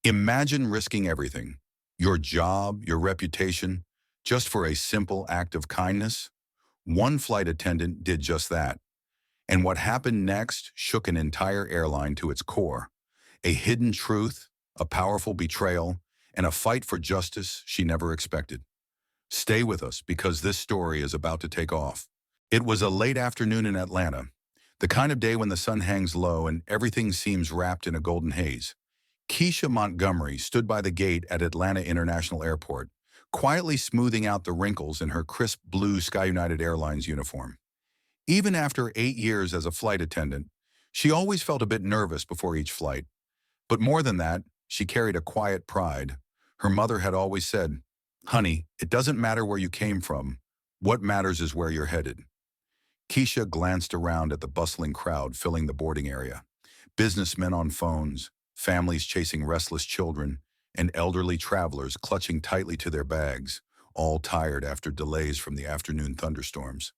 Imagine risking everything, your job, your reputation, just for a simple act of kindness. One flight attendant did just that. And what happened next shook an entire airline to its core. A hidden truth, a powerful betrayal, and a fight for justice she never expected. Stay with us because this story is about to take off. It was a late afternoon in Atlanta, the kind of day when the sun hangs low and everything seems wrapped in a golden haze. Keisha Montgomery stood by the gate at Atlanta International Airport, quietly smoothing out the wrinkles in her crisp blue Sky United Airlines uniform. Even after 8 years as a flight attendant, she always felt a bit nervous before each flight. But more than that, she carried a quiet pride. Her mother had always said, "Honey, it doesn't matter where you came from. What matters is where you're headed." Keisha glanced around at the bustling crowd filling the boarding area. Businessmen on phones, families chasing restless children, and elderly travelers clutching tightly to their bags, all tired after delays from the afternoon thunderstorms.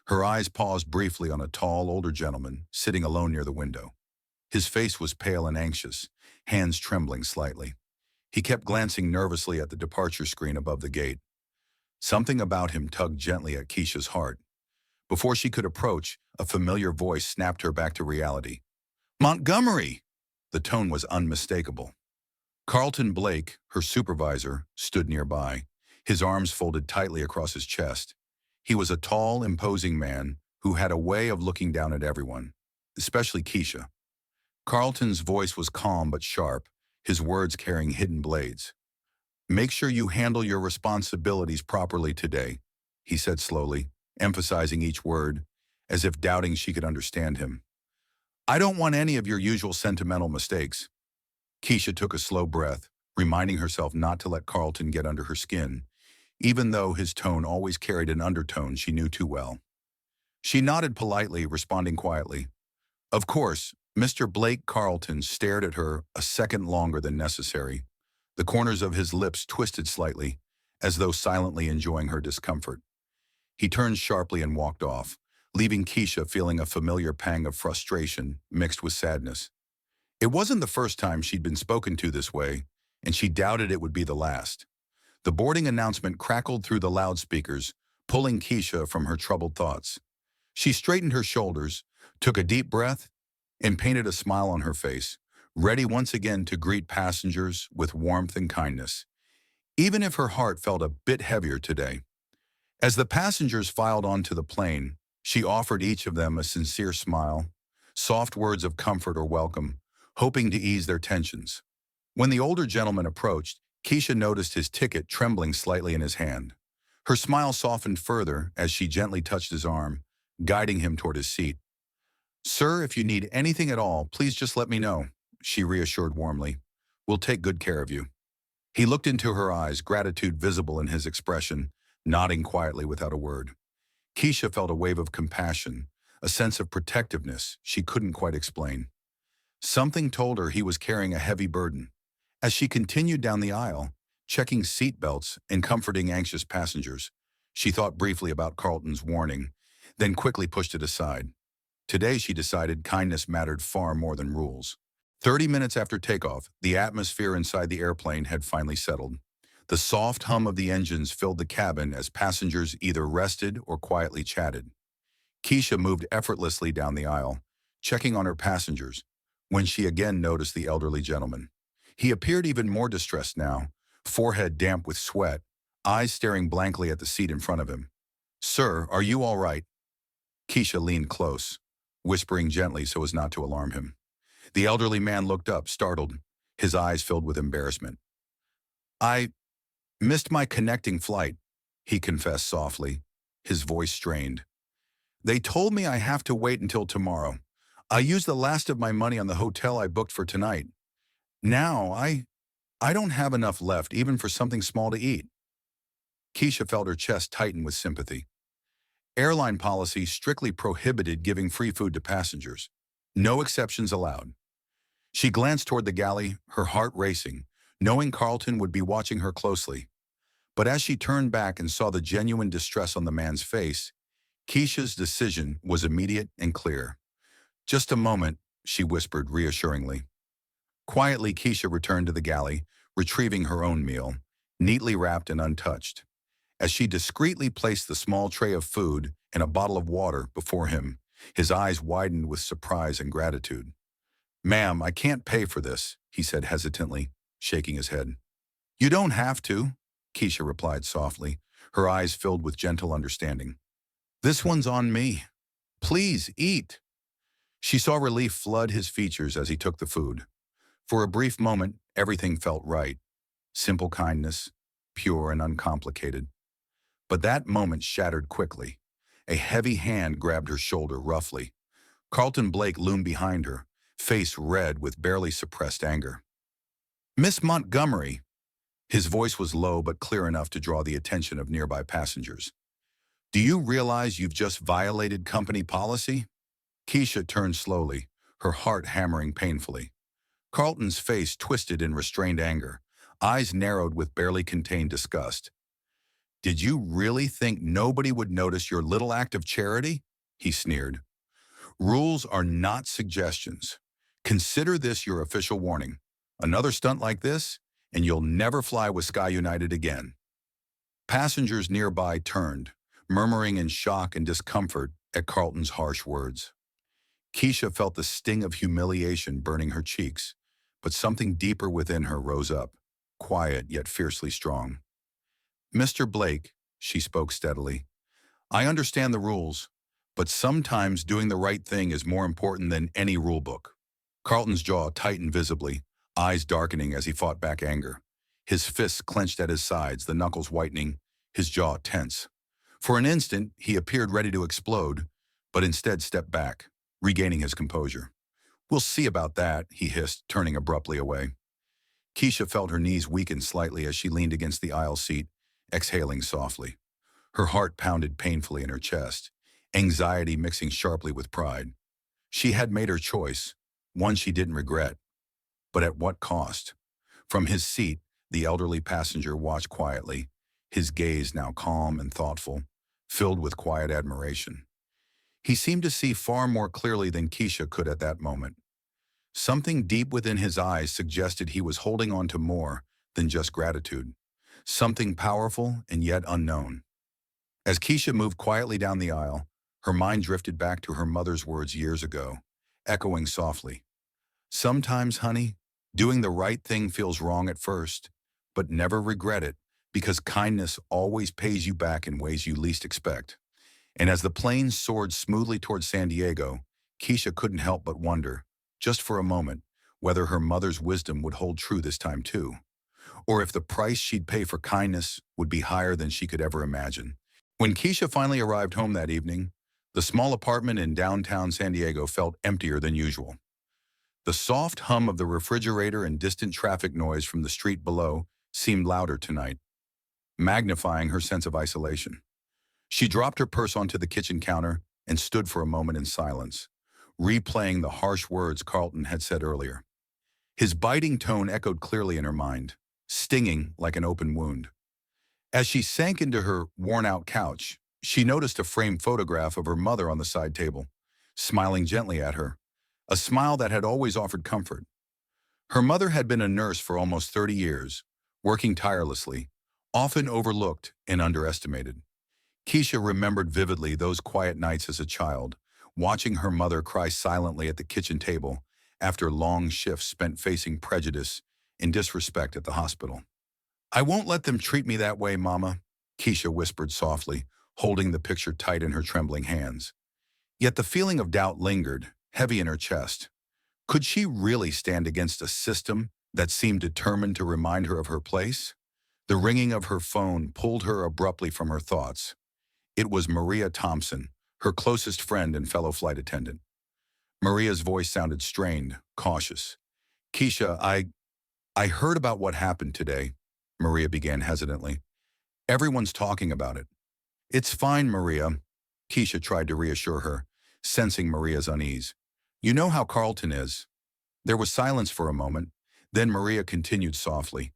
Her eyes paused briefly on a tall, older gentleman sitting alone near the window. His face was pale and anxious, hands trembling slightly. He kept glancing nervously at the departure screen above the gate. Something about him tugged gently at Keisha's heart. Before she could approach, a familiar voice snapped her back to reality. "Montgomery!" The tone was unmistakable. Carlton Blake, her supervisor, stood nearby, his arms folded tightly across his chest. He was a tall, imposing man who had a way of looking down at everyone, especially Keisha. Carlton's voice was calm but sharp, his words carrying hidden blades. "Make sure you handle your responsibilities properly today," he said slowly, emphasizing each word, as if doubting she could understand him. "I don't want any of your usual sentimental mistakes." Keisha took a slow breath, reminding herself not to let Carlton get under her skin, even though his tone always carried an undertone she knew too well. She nodded politely, responding quietly. Of course, Mr. Blake Carlton stared at her a second longer than necessary. The corners of his lips twisted slightly, as though silently enjoying her discomfort. He turned sharply and walked off, leaving Keisha feeling a familiar pang of frustration mixed with sadness. It wasn't the first time she'd been spoken to this way, and she doubted it would be the last. The boarding announcement crackled through the loudspeakers, pulling Keisha from her troubled thoughts. She straightened her shoulders, took a deep breath, and painted a smile on her face, ready once again to greet passengers with warmth and kindness, even if her heart felt a bit heavier today. As the passengers filed onto the plane, she offered each of them a sincere smile, soft words of comfort or welcome, hoping to ease their tensions. When the older gentleman approached, Keisha noticed his ticket trembling slightly in his hand. Her smile softened further as she gently touched his arm, guiding him toward his seat. "Sir, if you need anything at all, please just let me know," she reassured warmly. "We'll take good care of you." He looked into her eyes, gratitude visible in his expression, nodding quietly without a word. Keisha felt a wave of compassion, a sense of protectiveness she couldn't quite explain. Something told her he was carrying a heavy burden. As she continued down the aisle, checking seat belts and comforting anxious passengers, she thought briefly about Carlton's warning, then quickly pushed it aside. Today, she decided kindness mattered far more than rules. 30 minutes after takeoff, the atmosphere inside the airplane had finally settled. The soft hum of the engines filled the cabin as passengers either rested or quietly chatted. Keisha moved effortlessly down the aisle, checking on her passengers, when she again noticed the elderly gentleman. He appeared even more distressed now, forehead damp with sweat, eyes staring blankly at the seat in front of him. "Sir, are you all right?" Keisha leaned close, whispering gently so as not to alarm him. The elderly man looked up, startled, his eyes filled with embarrassment. "I missed my connecting flight," he confessed softly, his voice strained. "They told me I have to wait until tomorrow. I used the last of my money on the hotel I booked for tonight. Now, I don't have enough left even for something small to eat." Keisha felt her chest tighten with sympathy. Airline policy strictly prohibited giving free food to passengers. No exceptions allowed. She glanced toward the galley, her heart racing, knowing Carlton would be watching her closely. But as she turned back and saw the genuine distress on the man's face, Keisha's decision was immediate and clear. "Just a moment," she whispered reassuringly. Quietly, Keisha returned to the galley, retrieving her own meal, neatly wrapped and untouched. As she discreetly placed the small tray of food and a bottle of water before him, his eyes widened with surprise and gratitude. "Ma'am, I can't pay for this," he said hesitantly, shaking his head. "You don't have to," Keisha replied softly, her eyes filled with gentle understanding. "This one's on me. Please eat." She saw relief flood his features as he took the food. For a brief moment, everything felt right. Simple kindness, pure and uncomplicated. But that moment shattered quickly. A heavy hand grabbed her shoulder roughly. Carlton Blake loomed behind her, face red with barely suppressed anger. "Miss Montgomery." His voice was low but clear enough to draw the attention of nearby passengers. "Do you realize you've just violated company policy?" Keisha turned slowly, her heart hammering painfully. Carlton's face twisted in restrained anger, eyes narrowed with barely contained disgust. "Did you really think nobody would notice your little act of charity?" he sneered. "Rules are not suggestions. Consider this your official warning. Another stunt like this, and you'll never fly with Sky United again." Passengers nearby turned, murmuring in shock and discomfort at Carlton's harsh words. Keisha felt the sting of humiliation burning her cheeks, but something deeper within her rose up, quiet yet fiercely strong. "Mr. Blake," she spoke steadily, "I understand the rules, but sometimes doing the right thing is more important than any rule book." Carlton's jaw tightened visibly, eyes darkening as he fought back anger. His fists clenched at his sides, the knuckles whitening, his jaw tense. For an instant, he appeared ready to explode, but instead stepped back, regaining his composure. "We'll see about that," he hissed, turning abruptly away. Keisha felt her knees weaken slightly as she leaned against the aisle seat, exhaling softly. Her heart pounded painfully in her chest, anxiety mixing sharply with pride. She had made her choice, one she didn't regret. But at what cost? From his seat, the elderly passenger watched quietly, his gaze now calm and thoughtful, filled with quiet admiration. He seemed to see far more clearly than Keisha could at that moment. Something deep within his eyes suggested he was holding on to more than just gratitude, something powerful and yet unknown. As Keisha moved quietly down the aisle, her mind drifted back to her mother's words years ago, echoing softly. "Sometimes, honey, doing the right thing feels wrong at first, but never regret it, because kindness always pays you back in ways you least expect." And as the plane soared smoothly towards San Diego, Keisha couldn't help but wonder, just for a moment, whether her mother's wisdom would hold true this time too, or if the price she'd pay for kindness would be higher than she could ever imagine. When Keisha finally arrived home that evening, the small apartment in downtown San Diego felt emptier than usual. The soft hum of the refrigerator and distant traffic noise from the street below seemed louder tonight, magnifying her sense of isolation. She dropped her purse onto the kitchen counter and stood for a moment in silence, replaying the harsh words Carlton had said earlier. His biting tone echoed clearly in her mind, stinging like an open wound. As she sank into her worn-out couch, she noticed a framed photograph of her mother on the side table, smiling gently at her, a smile that had always offered comfort. Her mother had been a nurse for almost 30 years, working tirelessly, often overlooked and underestimated. Keisha remembered vividly those quiet nights as a child, watching her mother cry silently at the kitchen table after long shifts spent facing prejudice and disrespect at the hospital. "I won't let them treat me that way, Mama," Keisha whispered softly, holding the picture tight in her trembling hands. Yet the feeling of doubt lingered, heavy in her chest. Could she really stand against a system that seemed determined to remind her of her place? The ringing of her phone pulled her abruptly from her thoughts. It was Maria Thompson, her closest friend and fellow flight attendant. Maria's voice sounded strained, cautious. "Keisha, I heard about what happened today," Maria began hesitantly. "Everyone's talking about it." "It's fine, Maria," Keisha tried to reassure her, sensing Maria's unease. "You know how Carlton is." There was silence for a moment, then Maria continued softly.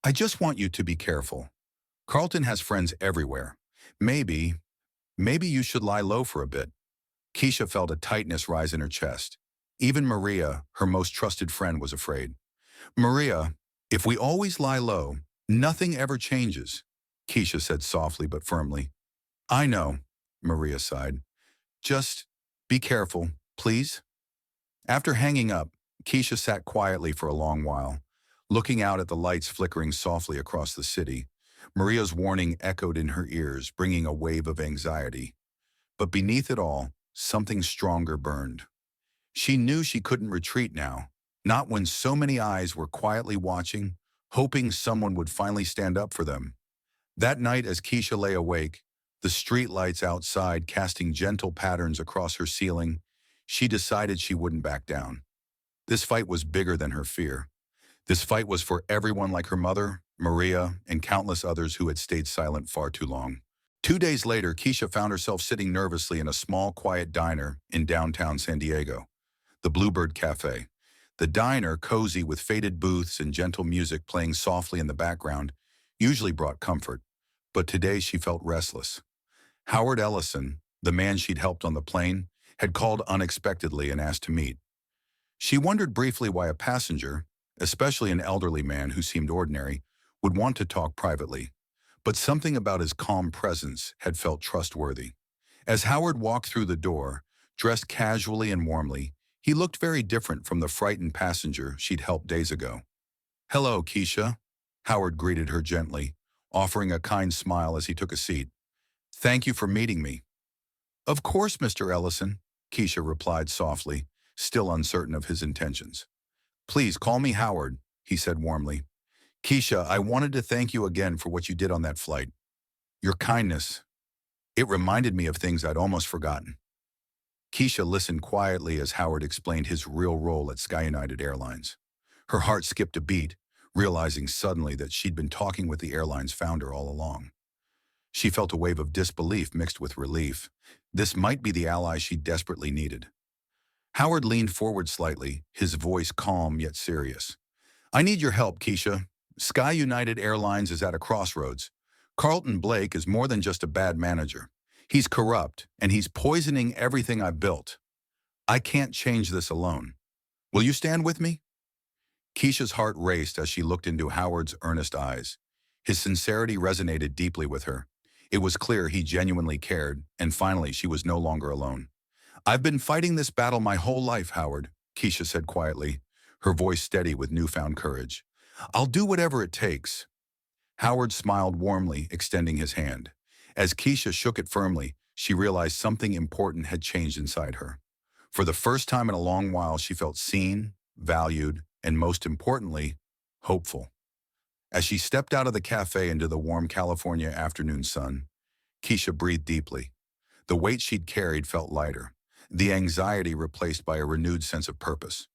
"I just want you to be careful. Carlton has friends everywhere. Maybe you should lie low for a bit." Keisha felt a tightness rise in her chest. Even Maria, her most trusted friend, was afraid. Maria, if we always lie low, nothing ever changes, Keisha said softly but firmly. I know, Maria sighed. Just be careful, please. After hanging up, Keisha sat quietly for a long while, looking out at the lights flickering softly across the city. Maria's warning echoed in her ears, bringing a wave of anxiety. But beneath it all, something stronger burned. She knew she couldn't retreat now, not when so many eyes were quietly watching, hoping someone would finally stand up for them. That night, as Keisha lay awake, the street lights outside casting gentle patterns across her ceiling, she decided she wouldn't back down. This fight was bigger than her fear. This fight was for everyone like her mother, Maria, and countless others who had stayed silent far too long. 2 days later, Keisha found herself sitting nervously in a small, quiet diner in downtown San Diego, the Bluebird Cafe. The diner, cozy with faded booths and gentle music playing softly in the background, usually brought comfort. But today she felt restless. Howard Ellison, the man she'd helped on the plane, had called unexpectedly and asked to meet. She wondered briefly why a passenger, especially an elderly man who seemed ordinary, would want to talk privately. But something about his calm presence had felt trustworthy. As Howard walked through the door, dressed casually and warmly, he looked very different from the frightened passenger she'd helped days ago. Hello, Keisha, Howard greeted her gently, offering a kind smile as he took a seat. Thank you for meeting me. Of course, Mr. Ellison, Keisha replied softly, still uncertain of his intentions. Please call me Howard, he said warmly. Keisha, I wanted to thank you again for what you did on that flight. Your kindness, it reminded me of things I'd almost forgotten. Keisha listened quietly as Howard explained his real role at Sky United Airlines. Her heart skipped a beat, realizing suddenly that she'd been talking with the airline's founder all along. She felt a wave of disbelief mixed with relief. This might be the ally she desperately needed. Howard leaned forward slightly, his voice calm yet serious. I need your help, Keisha. Sky United Airlines is at a crossroads. Carlton Blake is more than just a bad manager. He's corrupt, and he's poisoning everything I've built. I can't change this alone. Will you stand with me? Keisha's heart raced as she looked into Howard's earnest eyes. His sincerity resonated deeply with her. It was clear he genuinely cared, and finally she was no longer alone. I've been fighting this battle my whole life, Howard, Keisha said quietly, her voice steady with newfound courage. I'll do whatever it takes. Howard smiled warmly, extending his hand. As Keisha shook it firmly, she realized something important had changed inside her. For the first time in a long while, she felt seen, valued, and most importantly, hopeful. As she stepped out of the cafe into the warm California afternoon sun, Keisha breathed deeply. The weight she'd carried felt lighter, the anxiety replaced by a renewed sense of purpose.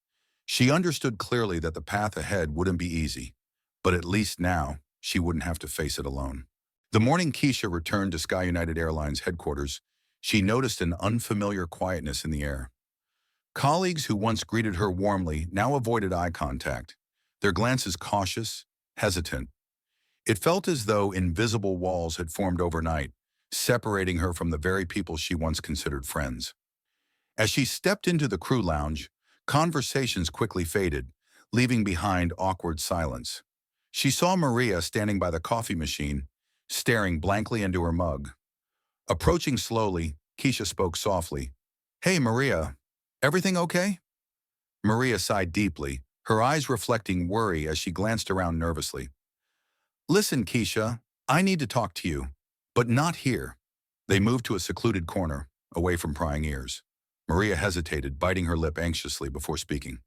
She understood clearly that the path ahead wouldn't be easy, but at least now, she wouldn't have to face it alone. The morning Keisha returned to Sky United Airlines headquarters, she noticed an unfamiliar quietness in the air. Colleagues who once greeted her warmly now avoided eye contact, their glances cautious, hesitant. It felt as though invisible walls had formed overnight, separating her from the very people she once considered friends. As she stepped into the crew lounge, conversations quickly faded, leaving behind awkward silence. She saw Maria standing by the coffee machine, staring blankly into her mug. Approaching slowly, Keisha spoke softly. Hey, Maria, everything okay? Maria sighed deeply, her eyes reflecting worry as she glanced around nervously. Listen, Keisha, I need to talk to you, but not here. They moved to a secluded corner, away from prying ears. Maria hesitated, biting her lip anxiously before speaking.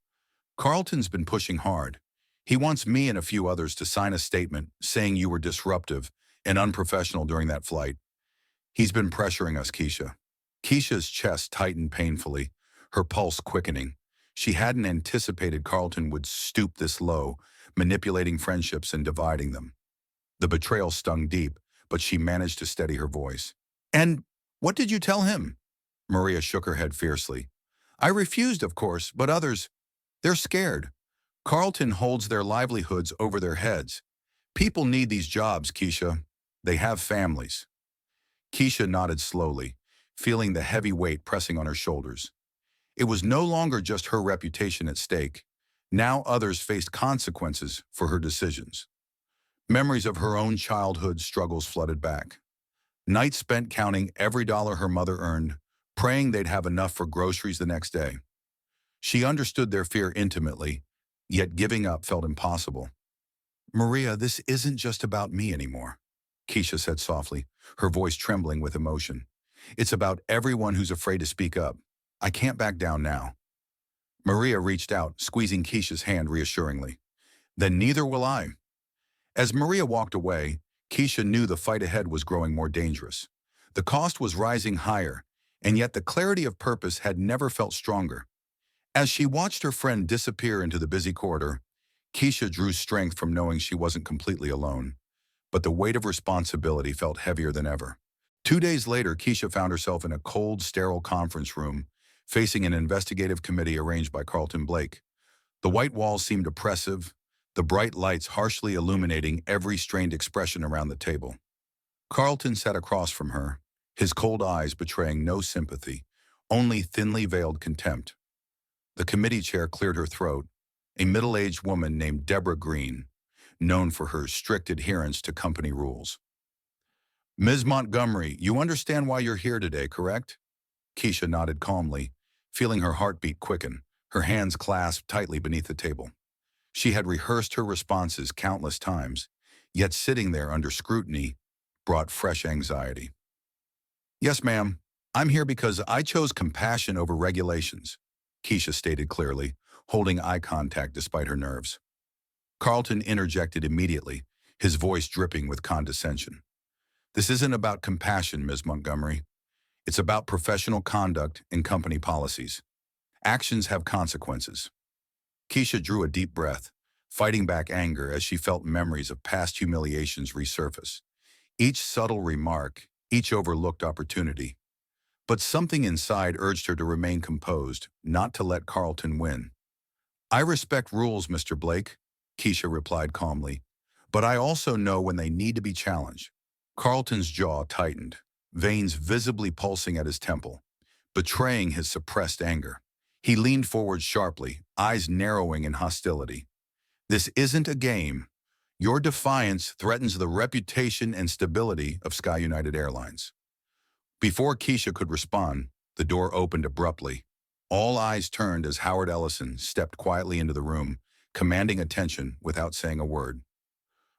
Carlton's been pushing hard. He wants me and a few others to sign a statement saying you were disruptive and unprofessional during that flight. He's been pressuring us, Keisha. Keisha's chest tightened painfully, her pulse quickening. She hadn't anticipated Carlton would stoop this low, manipulating friendships and dividing them. The betrayal stung deep, but she managed to steady her voice. And what did you tell him? Maria shook her head fiercely. I refused, of course, but others, they're scared. Carlton holds their livelihoods over their heads. People need these jobs, Keisha. They have families. Keisha nodded slowly, feeling the heavy weight pressing on her shoulders. It was no longer just her reputation at stake. Now others faced consequences for her decisions. Memories of her own childhood struggles flooded back. Nights spent counting every dollar her mother earned, praying they'd have enough for groceries the next day. She understood their fear intimately, yet giving up felt impossible. "Maria, this isn't just about me anymore," Keisha said softly, her voice trembling with emotion. "It's about everyone who's afraid to speak up. I can't back down now." Maria reached out, squeezing Keisha's hand reassuringly. "Then neither will I." As Maria walked away, Keisha knew the fight ahead was growing more dangerous. The cost was rising higher, and yet the clarity of purpose had never felt stronger. As she watched her friend disappear into the busy corridor, Keisha drew strength from knowing she wasn't completely alone. But the weight of responsibility felt heavier than ever. 2 days later, Keisha found herself in a cold, sterile conference room, facing an investigative committee arranged by Carlton Blake. The white walls seemed oppressive, the bright lights harshly illuminating every strained expression around the table. Carlton sat across from her, his cold eyes betraying no sympathy, only thinly veiled contempt. The committee chair cleared her throat, a middle-aged woman named Deborah Green, known for her strict adherence to company rules. "Ms. Montgomery, you understand why you're here today, correct?" Keisha nodded calmly, feeling her heartbeat quicken, her hands clasped tightly beneath the table. She had rehearsed her responses countless times, yet sitting there under scrutiny brought fresh anxiety. "Yes, ma'am. I'm here because I chose compassion over regulations," Keisha stated clearly, holding eye contact despite her nerves. Carlton interjected immediately, his voice dripping with condescension. "This isn't about compassion, Ms. Montgomery. It's about professional conduct and company policies. Actions have consequences." Keisha drew a deep breath, fighting back anger as she felt memories of past humiliations resurface. Each subtle remark, each overlooked opportunity. But something inside urged her to remain composed, not to let Carlton win. "I respect rules, Mr. Blake," Keisha replied calmly, "but I also know when they need to be challenged." Carlton's jaw tightened, veins visibly pulsing at his temple, betraying his suppressed anger. He leaned forward sharply, eyes narrowing in hostility. "This isn't a game. Your defiance threatens the reputation and stability of Sky United Airlines." Before Keisha could respond, the door opened abruptly. All eyes turned as Howard Ellison stepped quietly into the room, commanding attention without saying a word.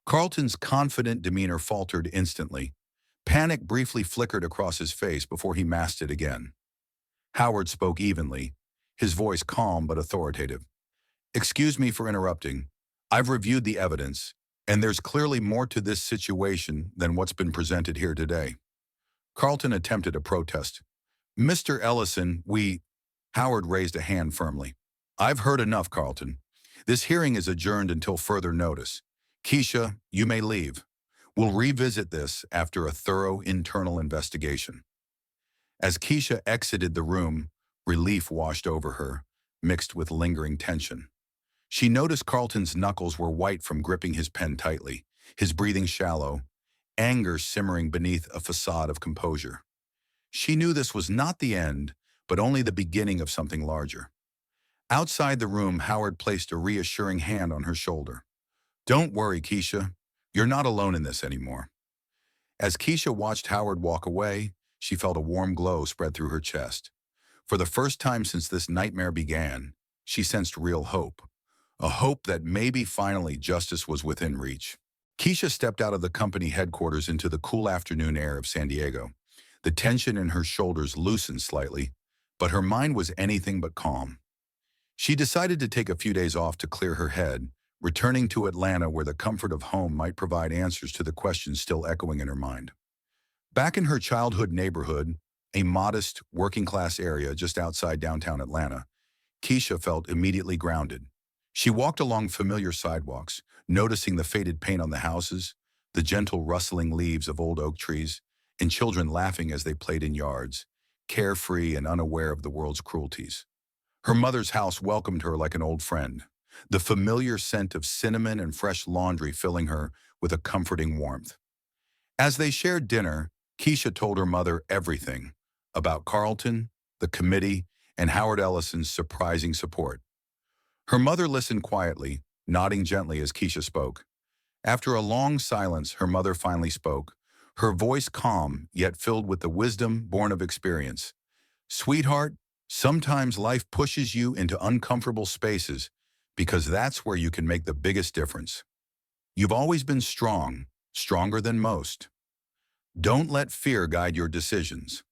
Carlton's confident demeanor faltered instantly. Panic briefly flickered across his face before he masked it again. Howard spoke evenly, his voice calm but authoritative. "Excuse me for interrupting. I've reviewed the evidence, and there's clearly more to this situation than what's been presented here today." Carlton attempted a protest. "Mr. Ellison, we—" Howard raised a hand firmly. "I've heard enough, Carlton. This hearing is adjourned until further notice. Keisha, you may leave. We'll revisit this after a thorough internal investigation." As Keisha exited the room, relief washed over her, mixed with lingering tension. She noticed Carlton's knuckles were white from gripping his pen tightly, his breathing shallow, anger simmering beneath a facade of composure. She knew this was not the end, but only the beginning of something larger. Outside the room, Howard placed a reassuring hand on her shoulder. "Don't worry, Keisha. You're not alone in this anymore." As Keisha watched Howard walk away, she felt a warm glow spread through her chest. For the first time since this nightmare began, she sensed real hope. A hope that maybe finally justice was within reach. Keisha stepped out of the company headquarters into the cool afternoon air of San Diego. The tension in her shoulders loosened slightly, but her mind was anything but calm. She decided to take a few days off to clear her head, returning to Atlanta where the comfort of home might provide answers to the questions still echoing in her mind. Back in her childhood neighborhood, a modest, working-class area just outside downtown Atlanta, Keisha felt immediately grounded. She walked along familiar sidewalks, noticing the faded paint on the houses, the gentle rustling leaves of old oak trees, and children laughing as they played in yards, carefree and unaware of the world's cruelties. Her mother's house welcomed her like an old friend, the familiar scent of cinnamon and fresh laundry filling her with a comforting warmth. As they shared dinner, Keisha told her mother everything about Carlton, the committee, and Howard Ellison's surprising support. Her mother listened quietly, nodding gently as Keisha spoke. After a long silence, her mother finally spoke, her voice calm yet filled with the wisdom born of experience. Sweetheart, sometimes life pushes you into uncomfortable spaces because that's where you can make the biggest difference. You've always been strong, stronger than most. Don't let fear guide your decisions.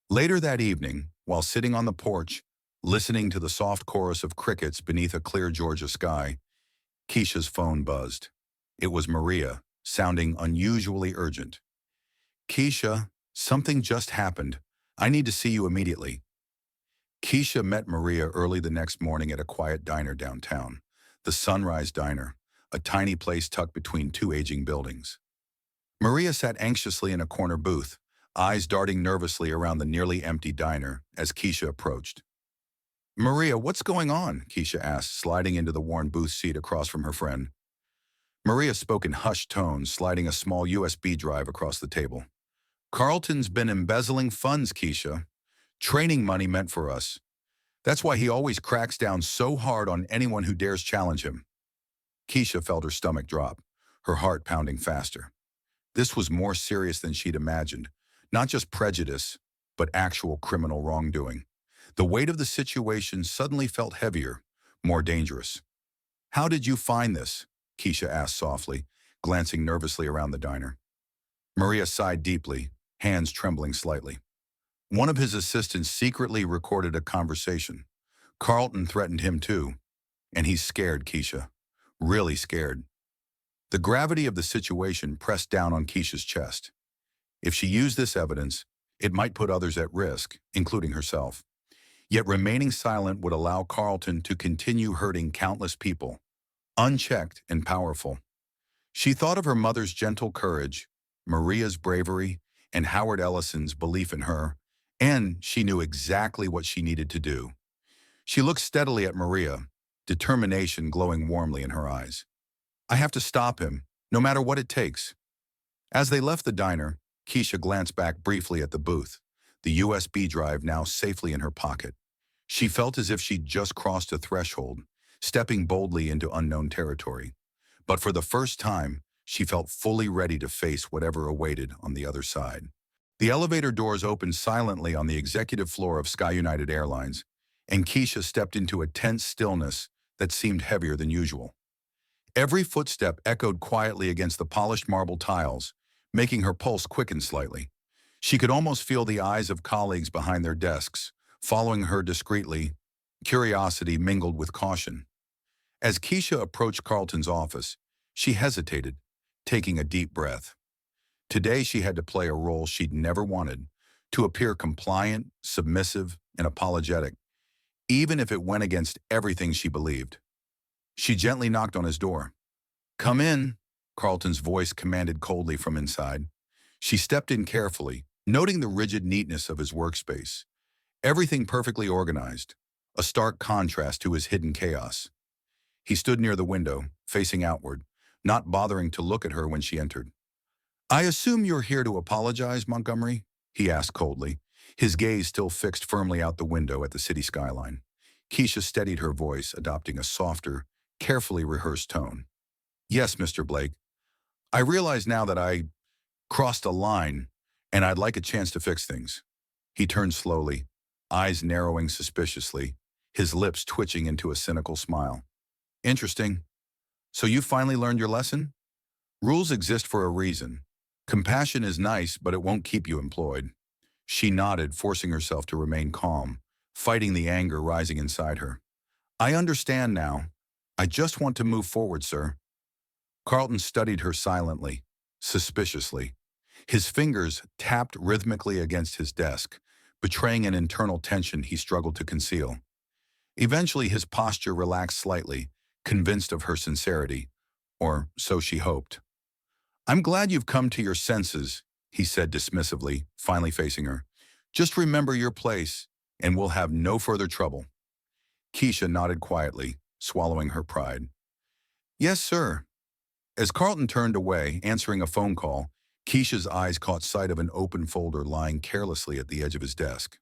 Later that evening, while sitting on the porch, listening to the soft chorus of crickets beneath a clear Georgia sky, Keisha's phone buzzed. It was Maria, sounding unusually urgent. Keisha, something just happened. I need to see you immediately. Keisha met Maria early the next morning at a quiet diner downtown, the Sunrise Diner, a tiny place tucked between two aging buildings. Maria sat anxiously in a corner booth, eyes darting nervously around the nearly empty diner as Keisha approached. Maria, what's going on? Keisha asked, sliding into the worn booth seat across from her friend. Maria spoke in hushed tones, sliding a small USB drive across the table. Carlton's been embezzling funds, Keisha. Training money meant for us. That's why he always cracks down so hard on anyone who dares challenge him. Keisha felt her stomach drop, her heart pounding faster. This was more serious than she'd imagined. Not just prejudice, but actual criminal wrongdoing. The weight of the situation suddenly felt heavier, more dangerous. How did you find this? Keisha asked softly, glancing nervously around the diner. Maria sighed deeply, hands trembling slightly. One of his assistants secretly recorded a conversation. Carlton threatened him too, and he's scared, Keisha. Really scared. The gravity of the situation pressed down on Keisha's chest. If she used this evidence, it might put others at risk, including herself. Yet remaining silent would allow Carlton to continue hurting countless people, unchecked and powerful. She thought of her mother's gentle courage, Maria's bravery, and Howard Ellison's belief in her, and she knew exactly what she needed to do. She looked steadily at Maria, determination glowing warmly in her eyes. I have to stop him, no matter what it takes. As they left the diner, Keisha glanced back briefly at the booth, the USB drive now safely in her pocket. She felt as if she'd just crossed a threshold, stepping boldly into unknown territory. But for the first time, she felt fully ready to face whatever awaited on the other side. The elevator doors opened silently on the executive floor of Sky United Airlines, and Keisha stepped into a tense stillness that seemed heavier than usual. Every footstep echoed quietly against the polished marble tiles, making her pulse quicken slightly. She could almost feel the eyes of colleagues behind their desks, following her discreetly, curiosity mingled with caution. As Keisha approached Carlton's office, she hesitated, taking a deep breath. Today she had to play a role she'd never wanted, to appear compliant, submissive, and apologetic, even if it went against everything she believed. She gently knocked on his door. Come in, Carlton's voice commanded coldly from inside. She stepped in carefully, noting the rigid neatness of his workspace. Everything perfectly organized, a stark contrast to his hidden chaos. He stood near the window, facing outward, not bothering to look at her when she entered. I assume you're here to apologize, Montgomery? He asked coldly, his gaze still fixed firmly out the window at the city skyline. Keisha steadied her voice, adopting a softer, carefully rehearsed tone. Yes, Mr. Blake. I realize now that I crossed a line, and I'd like a chance to fix things. He turned slowly, eyes narrowing suspiciously, his lips twitching into a cynical smile. Interesting. So you finally learned your lesson? Rules exist for a reason. Compassion is nice, but it won't keep you employed. She nodded, forcing herself to remain calm, fighting the anger rising inside her. I understand now. I just want to move forward, sir. Carlton studied her silently, suspiciously. His fingers tapped rhythmically against his desk, betraying an internal tension he struggled to conceal. Eventually, his posture relaxed slightly, convinced of her sincerity, or so she hoped. I'm glad you've come to your senses, he said dismissively, finally facing her. Just remember your place, and we'll have no further trouble. Keisha nodded quietly, swallowing her pride. Yes, sir. As Carlton turned away, answering a phone call, Keisha's eyes caught sight of an open folder lying carelessly at the edge of his desk.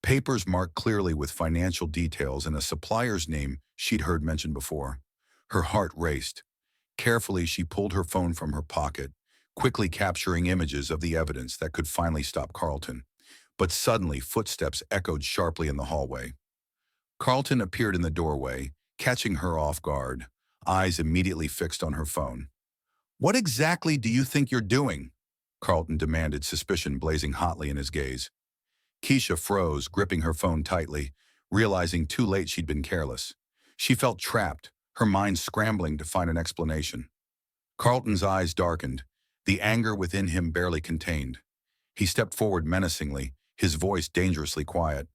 Papers marked clearly with financial details and a supplier's name she'd heard mentioned before. Her heart raced. Carefully, she pulled her phone from her pocket, quickly capturing images of the evidence that could finally stop Carlton. But suddenly, footsteps echoed sharply in the hallway. Carlton appeared in the doorway, catching her off guard, eyes immediately fixed on her phone. "What exactly do you think you're doing?" Carlton demanded, suspicion blazing hotly in his gaze. Keisha froze, gripping her phone tightly, realizing too late she'd been careless. She felt trapped, her mind scrambling to find an explanation. Carlton's eyes darkened, the anger within him barely contained. He stepped forward menacingly, his voice dangerously quiet.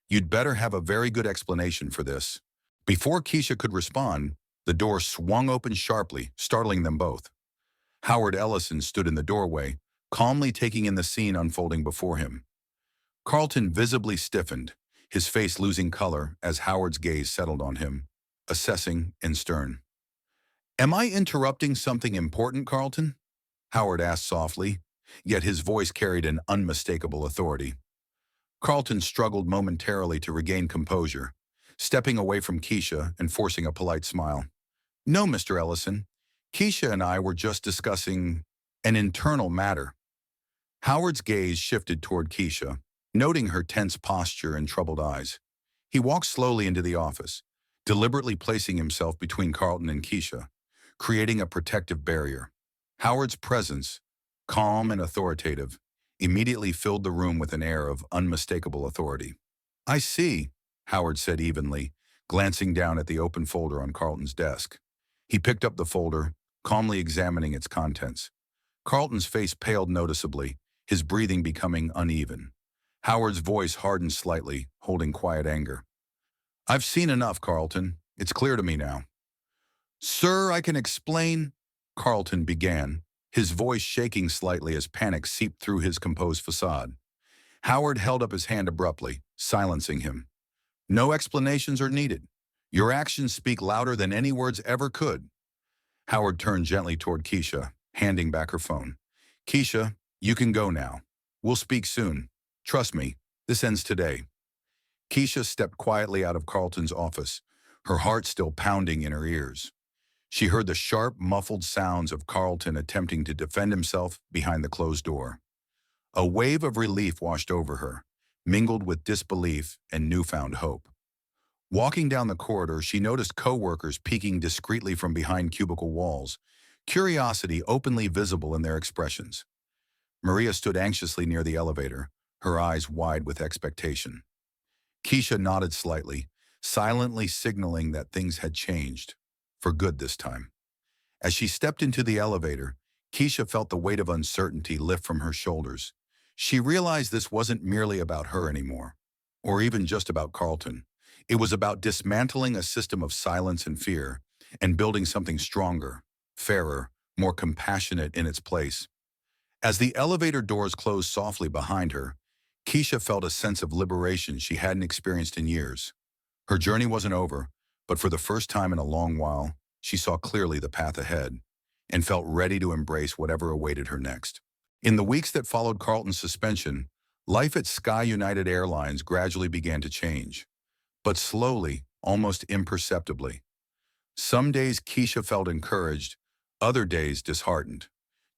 "You'd better have a very good explanation for this." Before Keisha could respond, the door swung open sharply, startling them both. Howard Ellison stood in the doorway, calmly taking in the scene unfolding before him. Carlton visibly stiffened, his face losing color as Howard's gaze settled on him, assessing and stern. "Am I interrupting something important, Carlton?" Howard asked softly, yet his voice carried an unmistakable authority. Carlton struggled momentarily to regain composure, stepping away from Keisha and forcing a polite smile. "No, Mr. Ellison. Keisha and I were just discussing an internal matter." Howard's gaze shifted toward Keisha, noting her tense posture and troubled eyes. He walked slowly into the office, deliberately placing himself between Carlton and Keisha, creating a protective barrier. Howard's presence, calm and authoritative, immediately filled the room with an air of unmistakable authority. "I see," Howard said evenly, glancing down at the open folder on Carlton's desk. He picked up the folder, calmly examining its contents. Carlton's face paled noticeably, his breathing becoming uneven. Howard's voice hardened slightly, holding quiet anger. "I've seen enough, Carlton. It's clear to me now." "Sir, I can explain," Carlton began, his voice shaking slightly as panic seeped through his composed facade. Howard held up his hand abruptly, silencing him. "No explanations are needed. Your actions speak louder than any words ever could." Howard turned gently toward Keisha, handing back her phone. "Keisha, you can go now. We'll speak soon. Trust me, this ends today." Keisha stepped quietly out of Carlton's office, her heart still pounding in her ears. She heard the sharp, muffled sounds of Carlton attempting to defend himself behind the closed door. A wave of relief washed over her, mingled with disbelief and newfound hope. Walking down the corridor, she noticed co-workers peeking discreetly from behind cubicle walls, curiosity openly visible in their expressions. Maria stood anxiously near the elevator, her eyes wide with expectation. Keisha nodded slightly, silently signaling that things had changed, for good this time. As she stepped into the elevator, Keisha felt the weight of uncertainty lift from her shoulders. She realized this wasn't merely about her anymore, or even just about Carlton. It was about dismantling a system of silence and fear and building something stronger, fairer, more compassionate in its place. As the elevator doors closed softly behind her, Keisha felt a sense of liberation she hadn't experienced in years. Her journey wasn't over, but for the first time in a long while, she saw clearly the path ahead and felt ready to embrace whatever awaited her next. In the weeks that followed Carlton's suspension, life at Sky United Airlines gradually began to change, but slowly, almost imperceptibly. Some days Keisha felt encouraged, other days disheartened.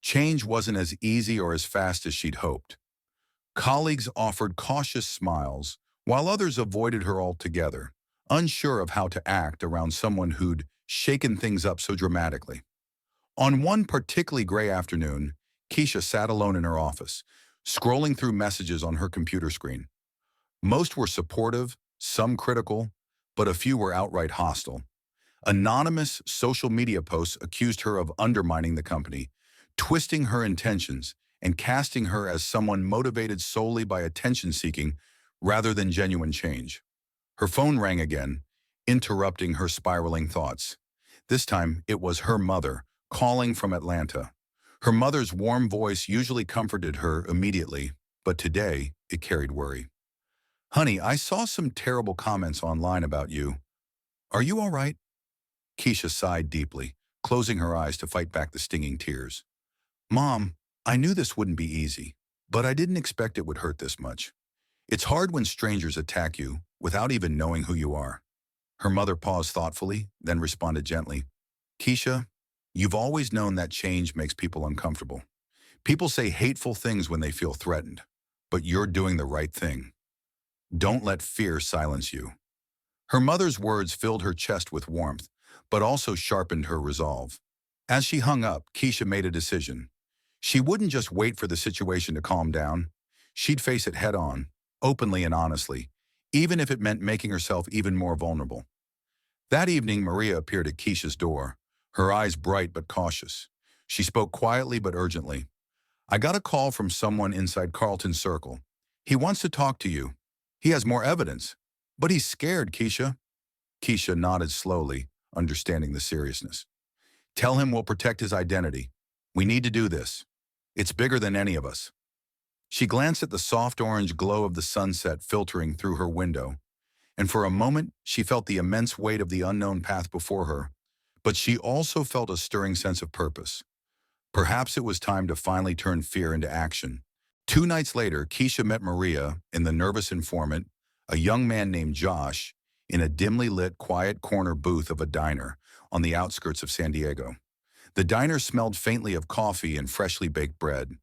Change wasn't as easy or as fast as she'd hoped. Colleagues offered cautious smiles, while others avoided her altogether, unsure of how to act around someone who'd shaken things up so dramatically. On one particularly gray afternoon, Keisha sat alone in her office, scrolling through messages on her computer screen. Most were supportive, some critical, but a few were outright hostile. Anonymous social media posts accused her of undermining the company, twisting her intentions, and casting her as someone motivated solely by attention-seeking rather than genuine change. Her phone rang again, interrupting her spiraling thoughts. This time, it was her mother, calling from Atlanta. Her mother's warm voice usually comforted her immediately, but today, it carried worry. "Honey, I saw some terrible comments online about you. Are you all right?" Keisha sighed deeply, closing her eyes to fight back the stinging tears. "Mom, I knew this wouldn't be easy, but I didn't expect it would hurt this much." It's hard when strangers attack you without even knowing who you are. Her mother paused thoughtfully, then responded gently. Keisha, you've always known that change makes people uncomfortable. People say hateful things when they feel threatened, but you're doing the right thing. Don't let fear silence you. Her mother's words filled her chest with warmth, but also sharpened her resolve. As she hung up, Keisha made a decision. She wouldn't just wait for the situation to calm down. She'd face it head on, openly and honestly, even if it meant making herself even more vulnerable. That evening, Maria appeared at Keisha's door, her eyes bright but cautious. She spoke quietly but urgently. I got a call from someone inside Carlton's circle. He wants to talk to you. He has more evidence. But he's scared, Keisha. Keisha nodded slowly, understanding the seriousness. Tell him we'll protect his identity. We need to do this. It's bigger than any of us. She glanced at the soft orange glow of the sunset filtering through her window, and for a moment she felt the immense weight of the unknown path before her, but she also felt a stirring sense of purpose. Perhaps it was time to finally turn fear into action. 2 nights later, Keisha met Maria and the nervous informant, a young man named Josh, in a dimly lit, quiet corner booth of a diner on the outskirts of San Diego. The diner smelled faintly of coffee and freshly baked bread,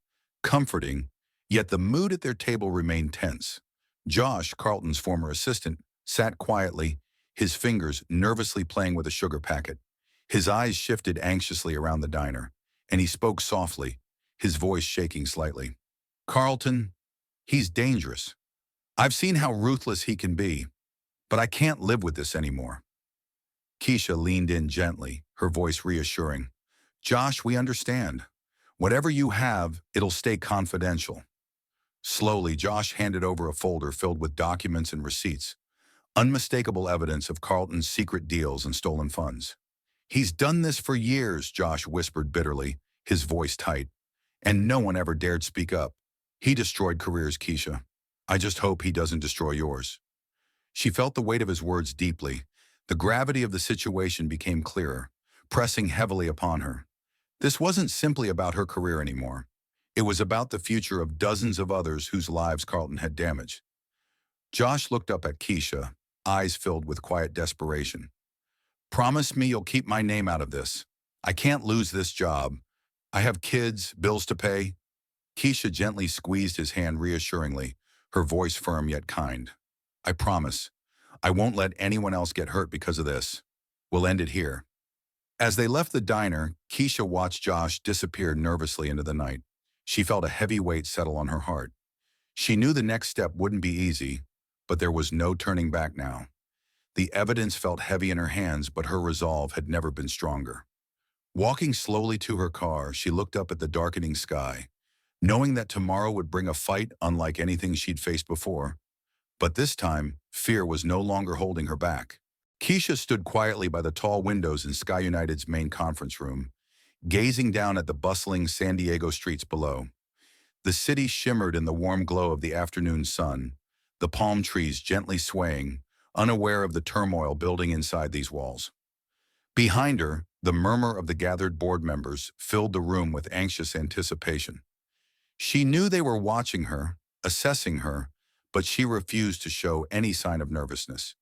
comforting, yet the mood at their table remained tense. Josh, Carlton's former assistant, sat quietly, his fingers nervously playing with a sugar packet. His eyes shifted anxiously around the diner, and he spoke softly, his voice shaking slightly. Carlton, he's dangerous. I've seen how ruthless he can be, but I can't live with this anymore. Keisha leaned in gently, her voice reassuring. Josh, we understand. Whatever you have, it'll stay confidential. Slowly, Josh handed over a folder filled with documents and receipts, unmistakable evidence of Carlton's secret deals and stolen funds. He's done this for years, Josh whispered bitterly, his voice tight, and no one ever dared speak up. He destroyed careers, Keisha. I just hope he doesn't destroy yours. She felt the weight of his words deeply. The gravity of the situation became clearer, pressing heavily upon her. This wasn't simply about her career anymore. It was about the future of dozens of others whose lives Carlton had damaged. Josh looked up at Keisha, eyes filled with quiet desperation. Promise me you'll keep my name out of this. I can't lose this job. I have kids, bills to pay. Keisha gently squeezed his hand reassuringly, her voice firm yet kind. I promise. I won't let anyone else get hurt because of this. We'll end it here. As they left the diner, Keisha watched Josh disappear nervously into the night. She felt a heavy weight settle on her heart. She knew the next step wouldn't be easy, but there was no turning back now. The evidence felt heavy in her hands, but her resolve had never been stronger. Walking slowly to her car, she looked up at the darkening sky, knowing that tomorrow would bring a fight unlike anything she'd faced before. But this time, fear was no longer holding her back. Keisha stood quietly by the tall windows in Sky United's main conference room, gazing down at the bustling San Diego streets below. The city shimmered in the warm glow of the afternoon sun, the palm trees gently swaying, unaware of the turmoil building inside these walls. Behind her, the murmur of the gathered board members filled the room with anxious anticipation. She knew they were watching her, assessing her, but she refused to show any sign of nervousness.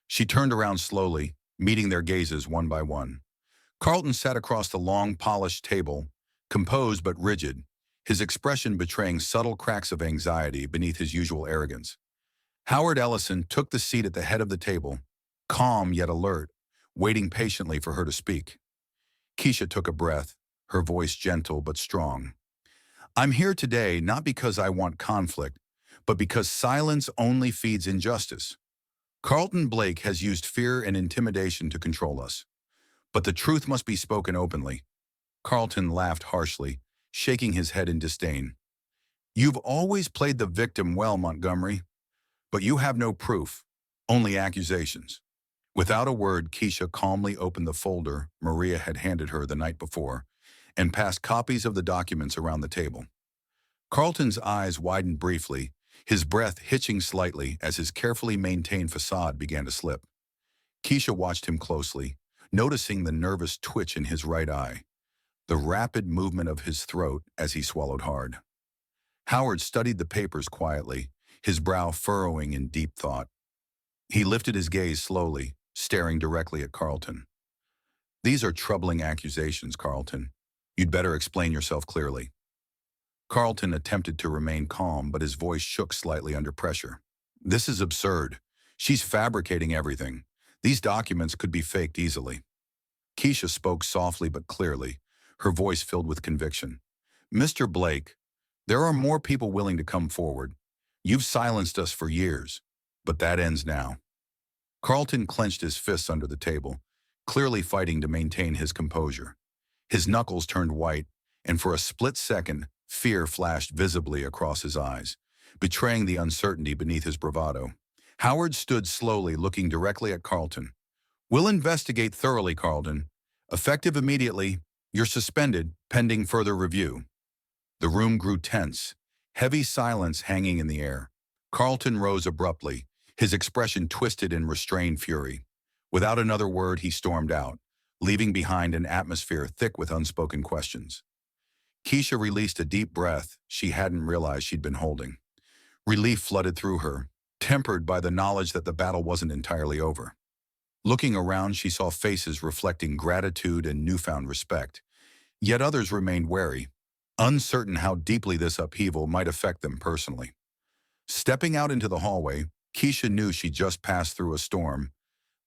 She turned around slowly, meeting their gazes one by one. Carlton sat across the long, polished table, composed but rigid, his expression betraying subtle cracks of anxiety beneath his usual arrogance. Howard Ellison took the seat at the head of the table, calm yet alert, waiting patiently for her to speak. Keisha took a breath, her voice gentle but strong. I'm here today not because I want conflict, but because silence only feeds injustice. Carlton Blake has used fear and intimidation to control us. But the truth must be spoken openly. Carlton laughed harshly, shaking his head in disdain. You've always played the victim well, Montgomery. But you have no proof, only accusations. Without a word, Keisha calmly opened the folder Maria had handed her the night before and passed copies of the documents around the table. Carlton's eyes widened briefly, his breath hitching slightly as his carefully maintained facade began to slip. Keisha watched him closely, noticing the nervous twitch in his right eye, the rapid movement of his throat as he swallowed hard. Howard studied the papers quietly, his brow furrowing in deep thought. He lifted his gaze slowly, staring directly at Carlton. "These are troubling accusations, Carlton. You'd better explain yourself clearly." Carlton attempted to remain calm, but his voice shook slightly under pressure. "This is absurd. She's fabricating everything. These documents could be faked easily." Keisha spoke softly but clearly, her voice filled with conviction. "Mr. Blake, there are more people willing to come forward. You've silenced us for years, but that ends now." Carlton clenched his fists under the table, clearly fighting to maintain his composure. His knuckles turned white, and for a split second, fear flashed visibly across his eyes, betraying the uncertainty beneath his bravado. Howard stood slowly, looking directly at Carlton. "We'll investigate thoroughly, Carlton. Effective immediately, you're suspended, pending further review." The room grew tense, heavy silence hanging in the air. Carlton rose abruptly, his expression twisted in restrained fury. Without another word, he stormed out, leaving behind an atmosphere thick with unspoken questions. Keisha released a deep breath she hadn't realized she'd been holding. Relief flooded through her, tempered by the knowledge that the battle wasn't entirely over. Looking around, she saw faces reflecting gratitude and newfound respect. Yet others remained wary, uncertain how deeply this upheaval might affect them personally. Stepping out into the hallway, Keisha knew she'd just passed through a storm,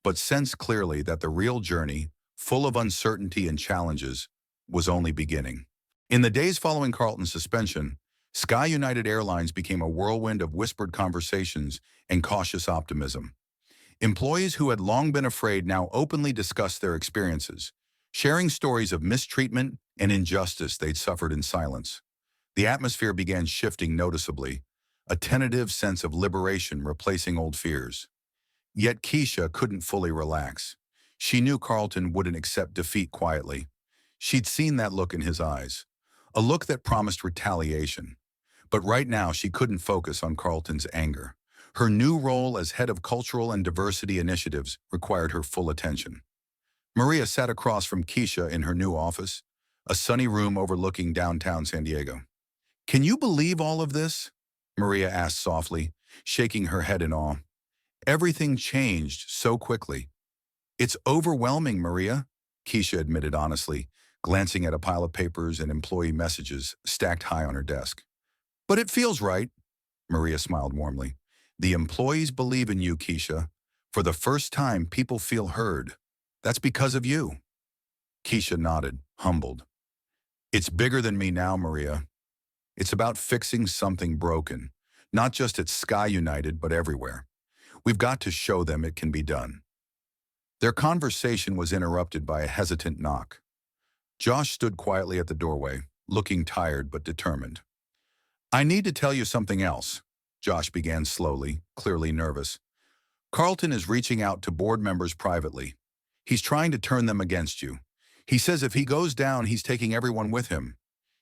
but sensed clearly that the real journey, full of uncertainty and challenges, was only beginning. In the days following Carlton's suspension, Sky United Airlines became a whirlwind of whispered conversations and cautious optimism. Employees who had long been afraid now openly discussed their experiences, sharing stories of mistreatment and injustice they'd suffered in silence. The atmosphere began shifting noticeably, a tentative sense of liberation replacing old fears. Yet Keisha couldn't fully relax. She knew Carlton wouldn't accept defeat quietly. She'd seen that look in his eyes, a look that promised retaliation. But right now she couldn't focus on Carlton's anger. Her new role as head of cultural and diversity initiatives required her full attention. Maria sat across from Keisha in her new office, a sunny room overlooking downtown San Diego. "Can you believe all of this?" Maria asked softly, shaking her head in awe. "Everything changed so quickly." "It's overwhelming, Maria," Keisha admitted honestly, glancing at a pile of papers and employee messages stacked high on her desk. "But it feels right." Maria smiled warmly. "The employees believe in you, Keisha. For the first time, people feel heard. That's because of you." Keisha nodded, humbled. "It's bigger than me now, Maria. It's about fixing something broken, not just at Sky United, but everywhere. We've got to show them it can be done." Their conversation was interrupted by a hesitant knock. Josh stood quietly at the doorway, looking tired but determined. "I need to tell you something else," Josh began slowly, clearly nervous. "Carlton is reaching out to board members privately. He's trying to turn them against you. He says if he goes down, he's taking everyone with him."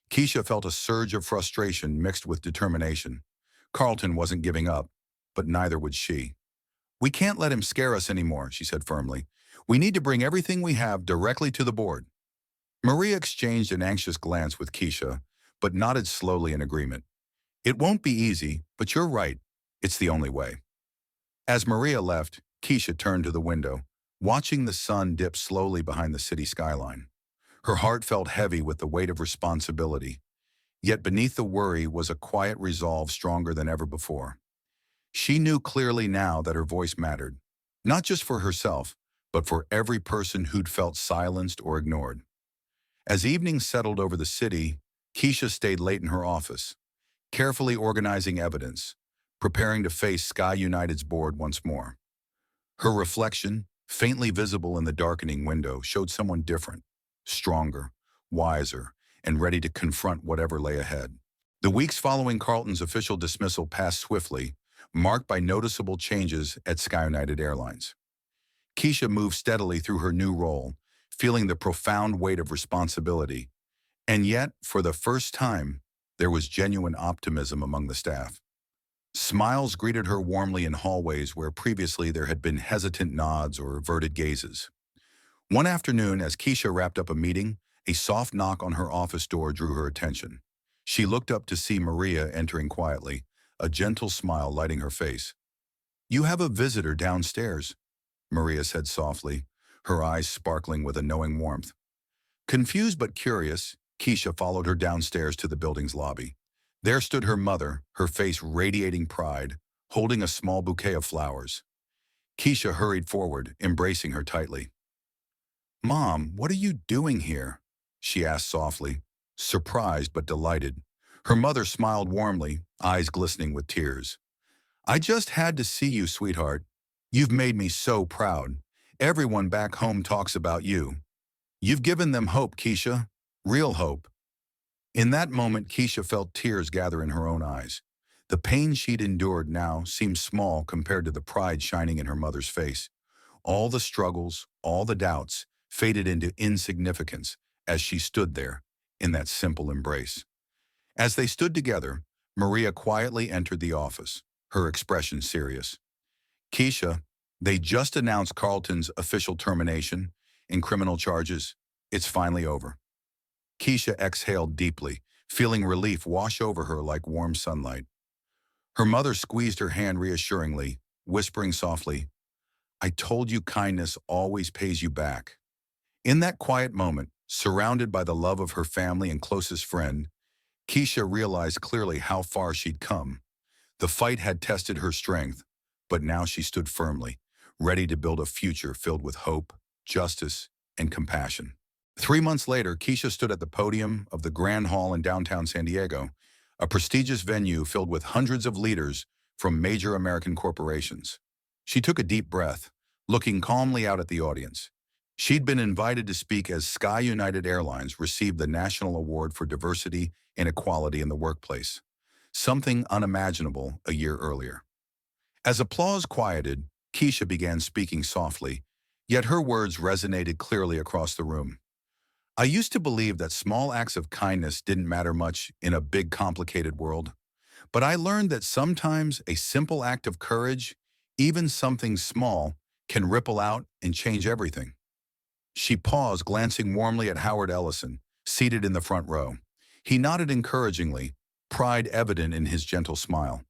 Keisha felt a surge of frustration mixed with determination. Carlton wasn't giving up, but neither would she. "We can't let him scare us anymore," she said firmly. "We need to bring everything we have directly to the board." Maria exchanged an anxious glance with Keisha, but nodded slowly in agreement. "It won't be easy, but you're right. It's the only way." As Maria left, Keisha turned to the window, watching the sun dip slowly behind the city skyline. Her heart felt heavy with the weight of responsibility, yet beneath the worry was a quiet resolve stronger than ever before. She knew clearly now that her voice mattered, not just for herself, but for every person who'd felt silenced or ignored. As evening settled over the city, Keisha stayed late in her office, carefully organizing evidence, preparing to face Sky United's board once more. Her reflection, faintly visible in the darkening window, showed someone different, stronger, wiser, and ready to confront whatever lay ahead. The weeks following Carlton's official dismissal passed swiftly, marked by noticeable changes at Sky United Airlines. Keisha moved steadily through her new role, feeling the profound weight of responsibility. And yet, for the first time, there was genuine optimism among the staff. Smiles greeted her warmly in hallways where previously there had been hesitant nods or averted gazes. One afternoon, as Keisha wrapped up a meeting, a soft knock on her office door drew her attention. She looked up to see Maria entering quietly, a gentle smile lighting her face. "You have a visitor downstairs," Maria said softly, her eyes sparkling with a knowing warmth. Confused but curious, Keisha followed her downstairs to the building's lobby. There stood her mother, her face radiating pride, holding a small bouquet of flowers. Keisha hurried forward, embracing her tightly. "Mom, what are you doing here?" she asked softly, surprised but delighted. Her mother smiled warmly, eyes glistening with tears. "I just had to see you, sweetheart. You've made me so proud. Everyone back home talks about you. You've given them hope, Keisha. Real hope." In that moment, Keisha felt tears gather in her own eyes. The pain she'd endured now seemed small compared to the pride shining in her mother's face. All the struggles, all the doubts, faded into insignificance as she stood there in that simple embrace. As they stood together, Maria quietly entered the office, her expression serious. "Keisha, they just announced Carlton's official termination in criminal charges. It's finally over." Keisha exhaled deeply, feeling relief wash over her like warm sunlight. Her mother squeezed her hand reassuringly, whispering softly, "I told you kindness always pays you back." In that quiet moment, surrounded by the love of her family and closest friend, Keisha realized clearly how far she'd come. The fight had tested her strength, but now she stood firmly, ready to build a future filled with hope, justice, and compassion. 3 months later, Keisha stood at the podium of the Grand Hall in downtown San Diego, a prestigious venue filled with hundreds of leaders from major American corporations. She took a deep breath, looking calmly out at the audience. She'd been invited to speak as Sky United Airlines received the National Award for Diversity and Equality in the Workplace, something unimaginable a year earlier. As applause quieted, Keisha began speaking softly, yet her words resonated clearly across the room. "I used to believe that small acts of kindness didn't matter much in a big, complicated world. But I learned that sometimes a simple act of courage, even something small, can ripple out and change everything." She paused, glancing warmly at Howard Ellison, seated in the front row. He nodded encouragingly, pride evident in his gentle smile.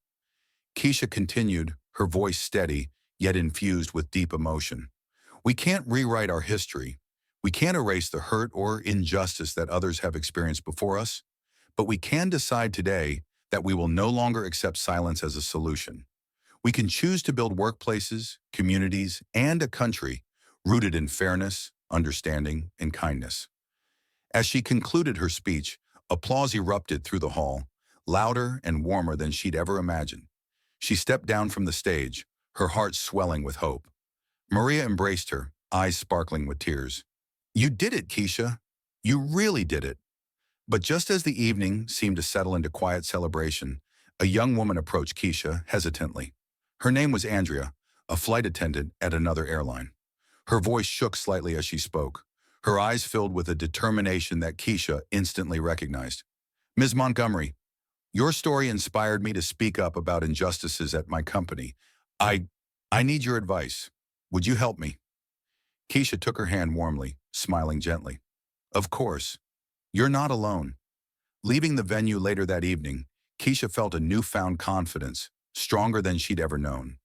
Keisha continued, her voice steady, yet infused with deep emotion. "We can't rewrite our history. We can't erase the hurt or injustice that others have experienced before us, but we can decide today that we will no longer accept silence as a solution. We can choose to build workplaces, communities, and a country rooted in fairness, understanding, and kindness." As she concluded her speech, applause erupted through the hall, louder and warmer than she'd ever imagined. She stepped down from the stage, her heart swelling with hope. Maria embraced her, eyes sparkling with tears. "You did it, Keisha. You really did it." But just as the evening seemed to settle into quiet celebration, a young woman approached Keisha hesitantly. Her name was Andrea, a flight attendant at another airline. Her voice shook slightly as she spoke, her eyes filled with a determination that Keisha instantly recognized. "Ms. Montgomery, your story inspired me to speak up about injustices at my company. I, I need your advice. Would you help me?" Keisha took her hand warmly, smiling gently. "Of course. You're not alone." Leaving the venue later that evening, Keisha felt a newfound confidence, stronger than she'd ever known.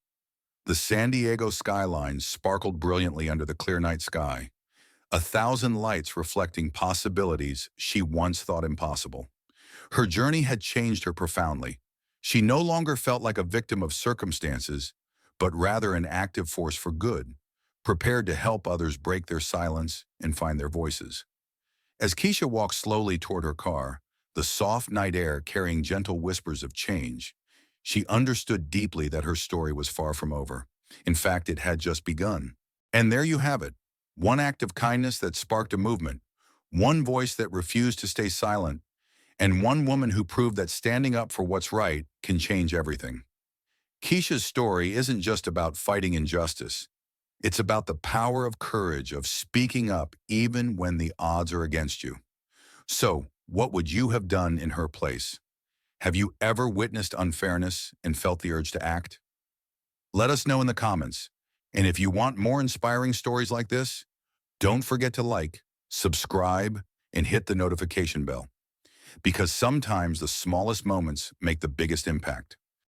The San Diego skyline sparkled brilliantly under the clear night sky, 1,000 lights reflecting possibilities she once thought impossible. Her journey had changed her profoundly. She no longer felt like a victim of circumstances, but rather an active force for good, prepared to help others break their silence and find their voices. As Keisha walked slowly toward her car, the soft night air carrying gentle whispers of change, she understood deeply that her story was far from over. In fact, it had just begun. And there you have it, one act of kindness that sparked a movement, one voice that refused to stay silent, and one woman who proved that standing up for what's right can change everything. Keisha's story isn't just about fighting injustice. It's about the power of courage, of speaking up even when the odds are against you. So, what would you have done in her place? Have you ever witnessed unfairness and felt the urge to act? Let us know in the comments. And if you want more inspiring stories like this, don't forget to like, subscribe, and hit the notification bell. Because sometimes the smallest moments make the biggest impact.